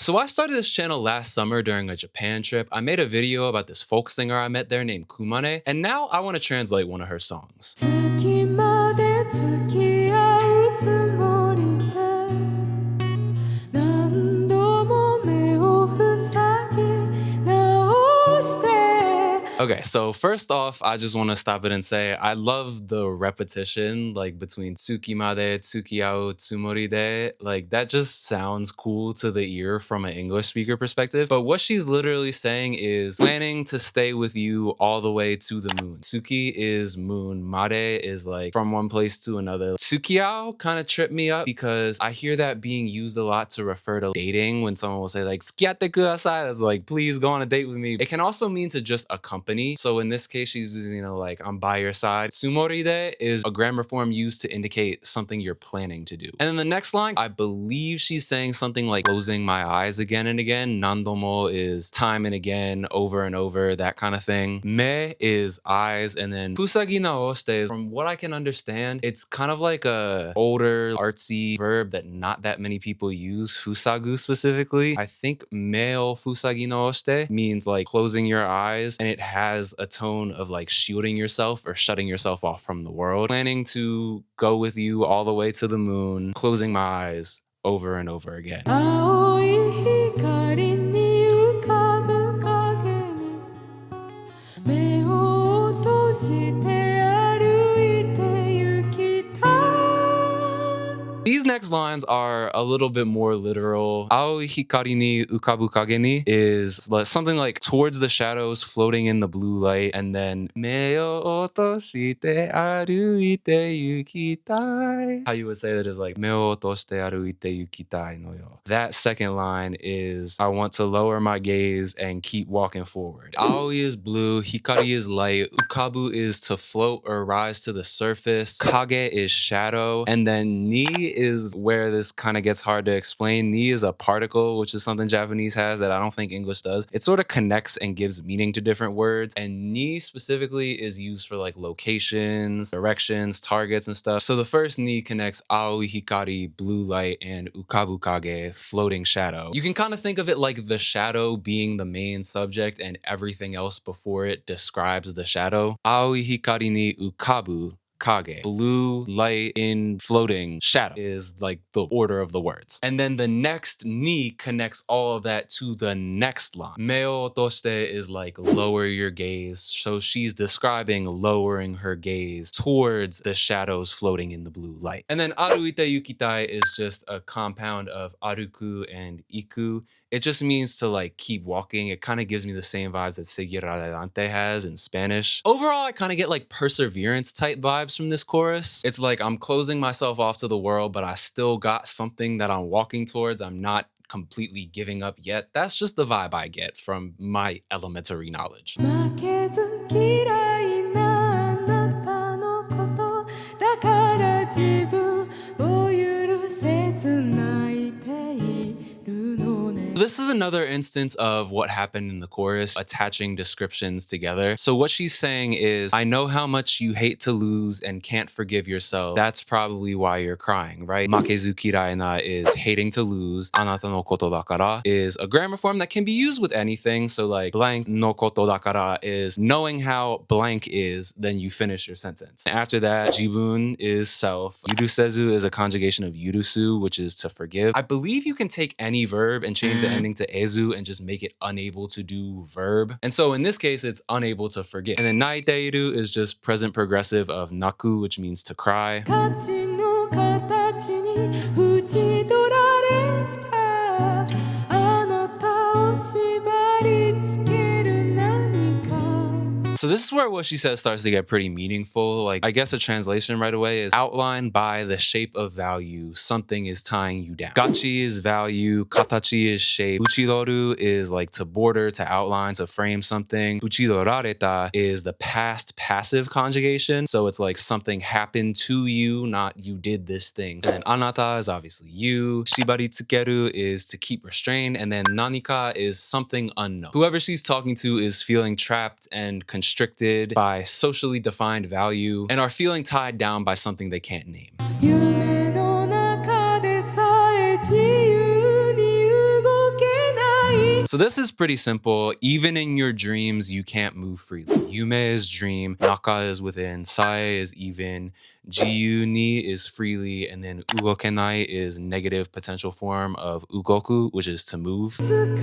So I started this channel last summer during a Japan trip. I made a video about this folk singer I met there named Kumane, and now I want to translate one of her songs. 月まで付き合うつもりで何度も目を塞ぎ直して Okay, so first off, I just want to stop it and say I love the repetition, like between tsukimade, tsukiau, tsumoride. Like that just sounds cool to the ear from an English speaker perspective. But what she's literally saying is planning to stay with you all the way to the moon. Tsuki is moon, made is like from one place to another. Tsukiao kind of tripped me up because I hear that being used a lot to refer to dating when someone will say like "Tsukiatte kudasai," that's like please go on a date with me. It can also mean to just accompany. So in this case, she's using, like I'm by your side. Tsumoride is a grammar form used to indicate something you're planning to do. And then the next line, I believe she's saying something like closing my eyes again and again. Nandomo is time and again, over and over, that kind of thing. Me is eyes, and then fusagi naoshite is, from what I can understand, it's kind of like a older artsy verb that not that many people use, fusagu specifically. I think meo fusagi naoshite means like closing your eyes, and it has a tone of like shielding yourself or shutting yourself off from the world. Planning to go with you all the way to the moon, closing my eyes over and over again. 青い光に浮かぶ影に目を落として歩いて行きたい These next lines are a little bit more literal. Aoi hikari ni ukabu kage ni is something like towards the shadows floating in the blue light, and then me o otoshite aruite yukitai. How you would say that is like me o otoshite aruite yukitai no yo. That second line is I want to lower my gaze and keep walking forward. Aoi is blue, hikari is light, ukabu is to float or rise to the surface, kage is shadow, and then ni is where this kind of gets hard to explain. Ni is a particle, which is something Japanese has that I don't think English does. It sort of connects and gives meaning to different words. And ni specifically is used for like locations, directions, targets, and stuff. So the first ni connects aoi hikari, blue light, and ukabu kage, floating shadow. You can kind of think of it like the shadow being the main subject and everything else before it describes the shadow. Aoi hikari ni ukabu kage, blue light in floating shadow, is like the order of the words. And then the next ni connects all of that to the next line. Meo otoshite is like lower your gaze. So she's describing lowering her gaze towards the shadows floating in the blue light. And then aruite yukitai is just a compound of aruku and iku. It just means to like keep walking. It kind of gives me the same vibes that seguir adelante has in Spanish. Overall, I kind of get like perseverance type vibes from this chorus. It's like I'm closing myself off to the world, but I still got something that I'm walking towards. I'm not completely giving up yet. That's just the vibe I get from my elementary knowledge. 負けず嫌いなあなたのことだから自分を許せず泣いているのね This is another instance of what happened in the chorus, attaching descriptions together. So what she's saying is, I know how much you hate to lose and can't forgive yourself. That's probably why you're crying, right? Makezu kirai na is hating to lose. Anata no koto dakara is a grammar form that can be used with anything. So like blank no koto dakara is knowing how blank is, then you finish your sentence. After that, jibun is self. Yurusezu is a conjugation of yurusu, which is to forgive. I believe you can take any verb and change the ending to ezu and just make it unable to do verb. And so in this case, it's unable to forget. And then naiteiru is just present progressive of naku, which means to cry. 価値の形に縁取られたあなたを縛り付ける何か So this is where what she says starts to get pretty meaningful. Like, I guess a translation right away is outlined by the shape of value. Something is tying you down. Gachi is value. Katachi is shape. Uchidoru is like to border, to outline, to frame something. Uchidorareta is the past passive conjugation. So it's like something happened to you, not you did this thing. And then anata is obviously you. Shibari tsukeru is to keep restrained. And then nanika is something unknown. Whoever she's talking to is feeling trapped and constricted by socially defined value and are feeling tied down by something they can't name. 夢の中でさえ自由に動け So this is pretty simple. Even in your dreams, you can't move freely. Yume is dream, naka is within, sae is even, jiyu ni is freely, and then ugokenai is negative potential form of ugoku, which is to move. 使い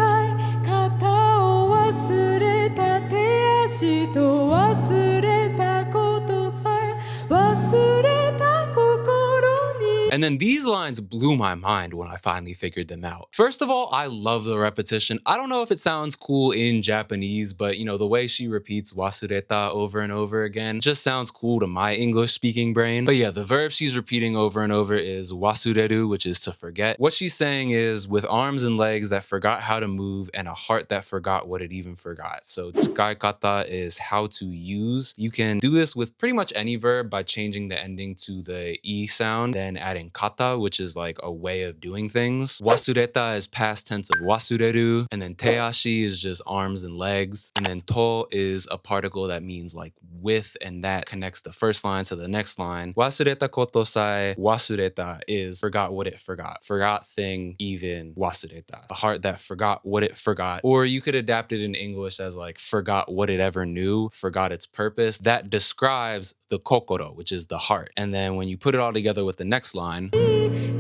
方を忘れた手足と忘れたことさえ忘れた心に And then these lines blew my mind when I finally figured them out. First of all, I love the repetition. I don't know if it sounds cool in Japanese, but you know, the way she repeats wasureta over and over again just sounds cool to my English speaking brain. But yeah, the verb she's repeating over and over is wasureru, which is to forget. What she's saying is with arms and legs that forgot how to move and a heart that forgot what it even forgot. So tsukaikata is how to use. You can do this with pretty much any verb by changing the ending to the e sound, then adding kata, which is like a way of doing things. Wasureta is past tense of wasureru, and then teashi is just arms and legs, and then to is a particle that means like with, and that connects the first line to the next line. Wasureta koto sae, wasureta is forgot what it forgot. Forgot thing, even wasureta. A heart that forgot what it forgot. Or you could adapt it in English as like forgot what it ever knew, forgot its purpose. That describes the kokoro, which is the heart. And then when you put it all together with the next line, 一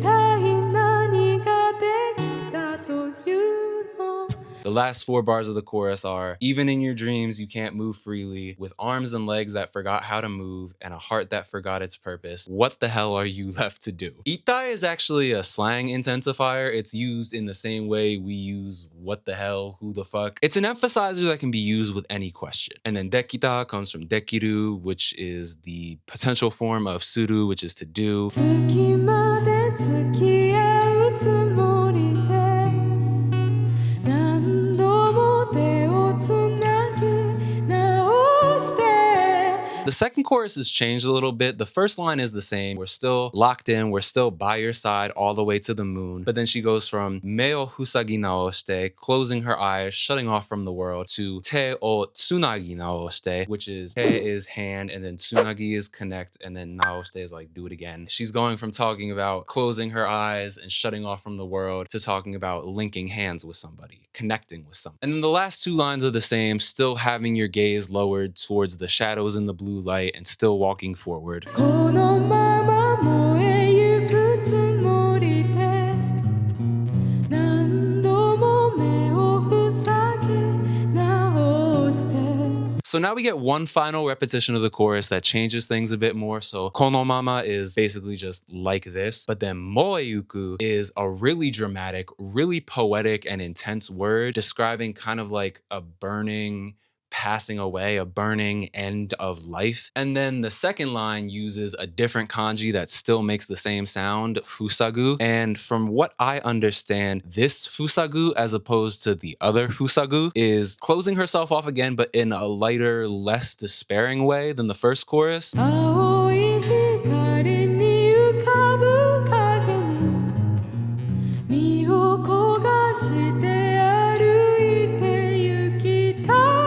体何ができたというの the last 4 bars of the chorus are, even in your dreams, you can't move freely, with arms and legs that forgot how to move, and a heart that forgot its purpose. What the hell are you left to do? Itai is actually a slang intensifier. It's used in the same way we use what the hell, who the fuck. It's an emphasizer that can be used with any question. And then dekita comes from dekiru, which is the potential form of suru, which is to do. 月まで付き合うつもりで何度も手をつなぎ直して The second chorus has changed a little bit. The first line is the same. We're still locked in. We're still by your side all the way to the moon. But then she goes from me o fusagi naoshite, closing her eyes, shutting off from the world, to te o tsunagi naoshite, which is te is hand, and then tsunagi is connect, and then naoshite is like do it again. She's going from talking about closing her eyes and shutting off from the world to talking about linking hands with somebody, connecting with someone. And then the last 2 lines are the same, still having your gaze lowered towards the shadows in the blue light and still walking forward. このまま燃えゆくつもりで何度も目を塞ぎ直して So now we get one final repetition of the chorus that changes things a bit more. So kono mama is basically just like this, but then moeyuku is a really dramatic, really poetic and intense word describing kind of like a burning, passing away, a burning end of life. And then the second line uses a different kanji that still makes the same sound, fusagu. And from what I understand, this fusagu, as opposed to the other fusagu, is closing herself off again, but in a lighter, less despairing way than the first chorus. 青い光に浮かぶ影に身を焦がして歩いて行きたい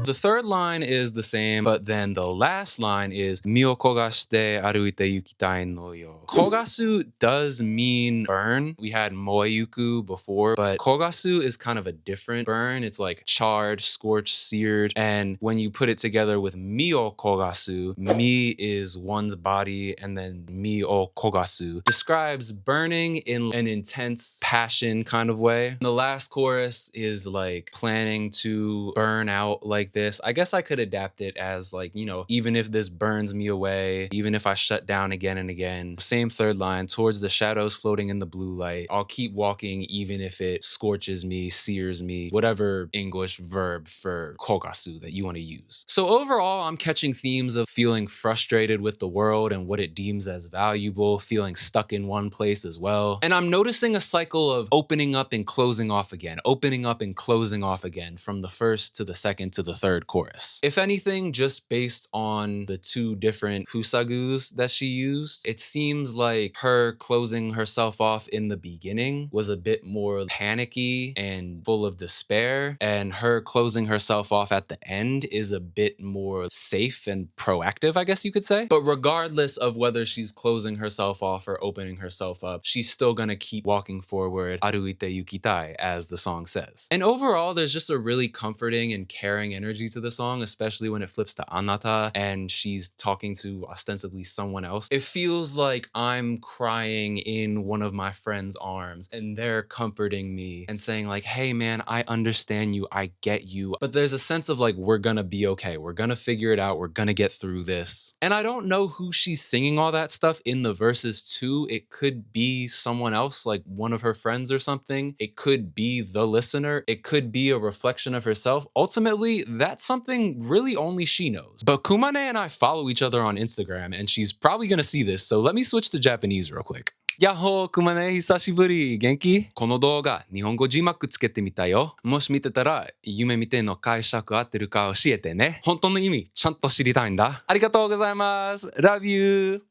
The third line is the same, but then the last line is mi o kogashite aruite yukitai no yo. Kogasu does mean burn. We had moeyuku before, but kogasu is kind of a different burn. It's like charred, scorched, seared. And when you put it together with mi o kogasu, mi is one's body, and then mi o kogasu describes burning in an intense passion kind of way. The last chorus is like planning to burn out like this. I guess I could adapt it as like, you know, even if this burns me away, even if I shut down again and again. Same third line, towards the shadows floating in the blue light. I'll keep walking even if it scorches me, sears me, whatever English verb for kogasu that you want to use. So overall, I'm catching themes of feeling frustrated with the world and what it deems as valuable, feeling stuck in one place as well. And I'm noticing a cycle of opening up and closing off again, opening up and closing off again from the first to the second to the third third chorus. If anything, just based on the two different husagus that she used, it seems like her closing herself off in the beginning was a bit more panicky and full of despair, and her closing herself off at the end is a bit more safe and proactive, I guess you could say. But regardless of whether she's closing herself off or opening herself up, she's still gonna keep walking forward, aruite yukitai, as the song says. And overall, there's just a really comforting and caring energy to the song, especially when it flips to anata and she's talking to ostensibly someone else. It feels like I'm crying in one of my friend's arms and they're comforting me and saying like, hey man, I understand you, I get you. But there's a sense of like, we're gonna be okay, we're gonna figure it out, we're gonna get through this. And I don't know who she's singing all that stuff in the verses to. It could be someone else, like one of her friends or something. It could be the listener. It could be a reflection of herself. Ultimately, that's something really only she knows. But Kumane and I follow each other on Instagram, and she's probably gonna see this, so let me switch to Japanese real quick. やっほー、くまね、久しぶり。元気？この動画、日本語字幕つけてみたよ。もし見てたら、夢見ての解釈合ってるか教えてね。本当の意味、ちゃんと知りたいんだ。ありがとうございます。Love you!